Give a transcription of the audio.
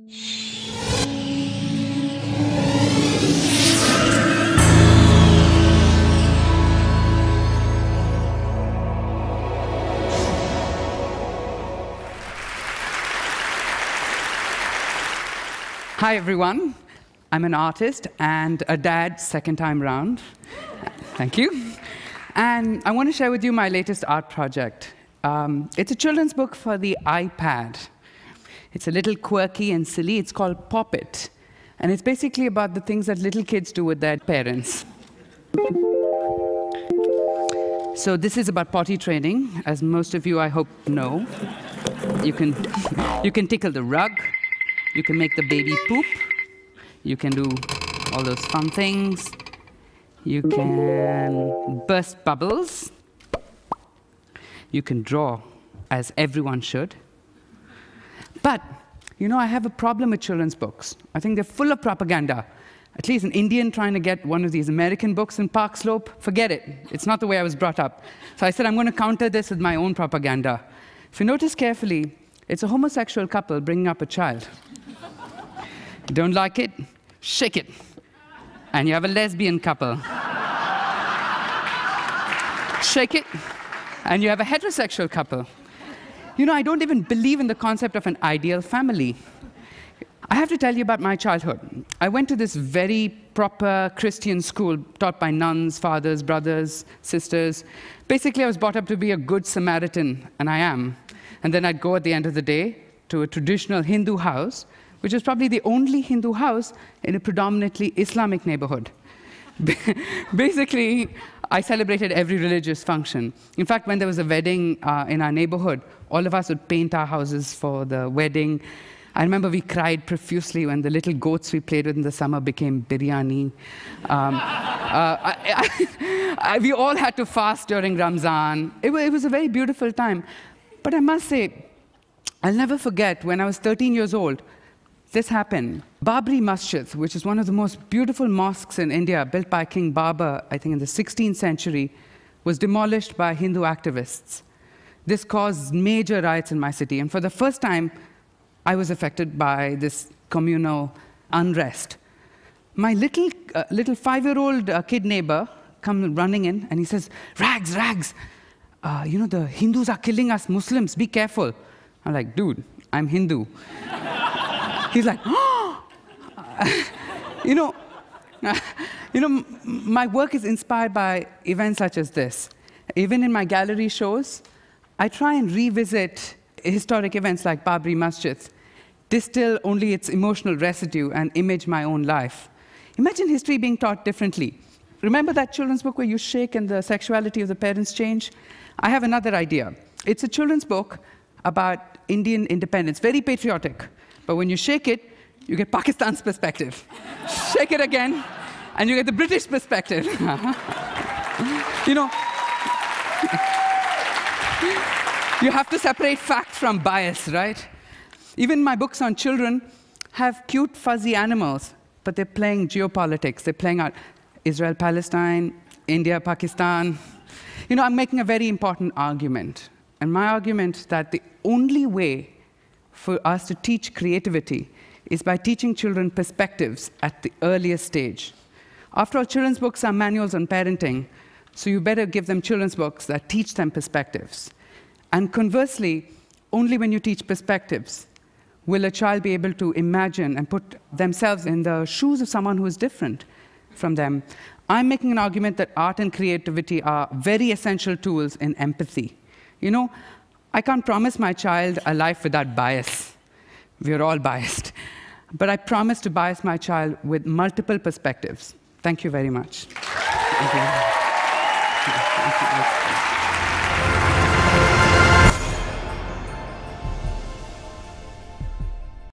Hi, everyone. I'm an artist and a dad second time round. Thank you. And I want to share with you my latest art project. It's a children's book for the iPad. It's a little quirky and silly. It's called Pop It. And it's basically about the things that little kids do with their parents. So this is about potty training, as most of you, I hope, know. You can tickle the rug. You can make the baby poop. You can do all those fun things. You can burst bubbles. You can draw, as everyone should. But, you know, I have a problem with children's books. I think they're full of propaganda. At least an Indian trying to get one of these American books in Park Slope, forget it. It's not the way I was brought up. So I said, I'm going to counter this with my own propaganda. If you notice carefully, it's a homosexual couple bringing up a child. You don't like it? Shake it. And you have a lesbian couple. Shake it, and you have a heterosexual couple. You know, I don't even believe in the concept of an ideal family. I have to tell you about my childhood. I went to this very proper Christian school taught by nuns, fathers, brothers, sisters. Basically, I was brought up to be a good Samaritan, and I am. And then I'd go at the end of the day to a traditional Hindu house, which is probably the only Hindu house in a predominantly Islamic neighborhood. Basically, I celebrated every religious function. In fact, when there was a wedding in our neighborhood, all of us would paint our houses for the wedding. I remember we cried profusely when the little goats we played with in the summer became biryani. We all had to fast during Ramzan. It was a very beautiful time. But I must say, I'll never forget when I was 13 years old, this happened. Babri Masjid, which is one of the most beautiful mosques in India, built by King Babur, I think in the 16th century, was demolished by Hindu activists. This caused major riots in my city, and for the first time, I was affected by this communal unrest. My little 5-year-old kid neighbor comes running in, and he says, "Rags, Rags, you know, the Hindus are killing us Muslims, be careful." I'm like, "Dude, I'm Hindu." He's like, "Oh!" You know, my work is inspired by events such as this. Even in my gallery shows, I try and revisit historic events like Babri Masjid, distill only its emotional residue, and image my own life. Imagine history being taught differently. Remember that children's book where you shake and the sexuality of the parents change? I have another idea. It's a children's book about Indian independence, very patriotic. But when you shake it, you get Pakistan's perspective. Shake it again, and you get the British perspective. You know, you have to separate fact from bias, right? Even my books on children have cute, fuzzy animals, but they're playing geopolitics. They're playing out Israel, Palestine, India, Pakistan. You know, I'm making a very important argument. And my argument is that the only way for us to teach creativity is by teaching children perspectives at the earliest stage. After all, children's books are manuals on parenting, so you better give them children's books that teach them perspectives. And conversely, only when you teach perspectives will a child be able to imagine and put themselves in the shoes of someone who is different from them. I'm making an argument that art and creativity are very essential tools in empathy. You know, I can't promise my child a life without bias. We're all biased. But I promise to bias my child with multiple perspectives. Thank you very much. Thank you.